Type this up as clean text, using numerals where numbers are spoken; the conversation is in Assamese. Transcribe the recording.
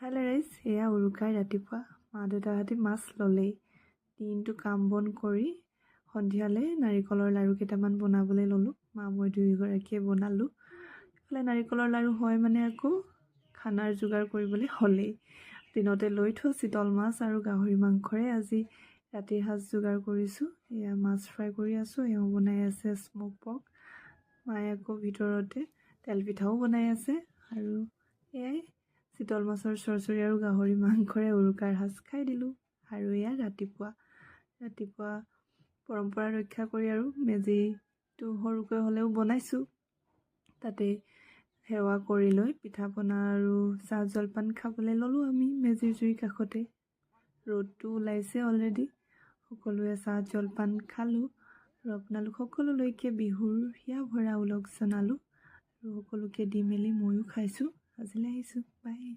হেল্ল' ৰাইজ, এয়া উৰুকাৰ ৰাতিপুৱা মা দেউতাহঁতে মাছ ল'লেই। দিনটো কাম বন কৰি সন্ধিয়ালৈ নাৰিকলৰ লাড়ু কেইটামান বনাবলৈ ল'লোঁ। মা মই দুয়োগৰাকীয়ে বনালোঁ। এইফালে নাৰিকলৰ লাড়ু হয় মানে আকৌ খানাৰ যোগাৰ কৰিবলৈ হ'লেই। দিনতে লৈ থোৱা চিতল মাছ আৰু গাহৰি মাংসৰে আজি ৰাতিৰ সাজ যোগাৰ কৰিছোঁ। এয়া মাছ ফ্ৰাই কৰি আছোঁ, এওঁ বনাই আছে স্ম'ক পৰ্ক। মায়ে আকৌ ভিতৰতে তেল পিঠাও বনাই আছে আৰু এয়াই চিতল মাছৰ চৰচৰি আৰু গাহৰি মাংসৰে উৰুকাৰ সাজ খাই দিলোঁ। আৰু এয়া ৰাতিপুৱা পৰম্পৰা ৰক্ষা কৰি আৰু মেজিটো সৰুকৈ হ'লেও বনাইছোঁ। তাতে সেৱা কৰি লৈ পিঠা পনা আৰু চাহ জলপান খাবলৈ ল'লোঁ আমি মেজিৰ জুইৰ কাষতে। ৰ'দটো ওলাইছে অলৰেডি। সকলোৱে চাহ জলপান খালোঁ আৰু আপোনালোক সকলোলৈকে বিহুৰ হিয়া ভৰা ওলগ জনালোঁ আৰু সকলোকে দি মেলি ময়ো খাইছোঁ। আজিলৈ আহিছোঁ, বাই।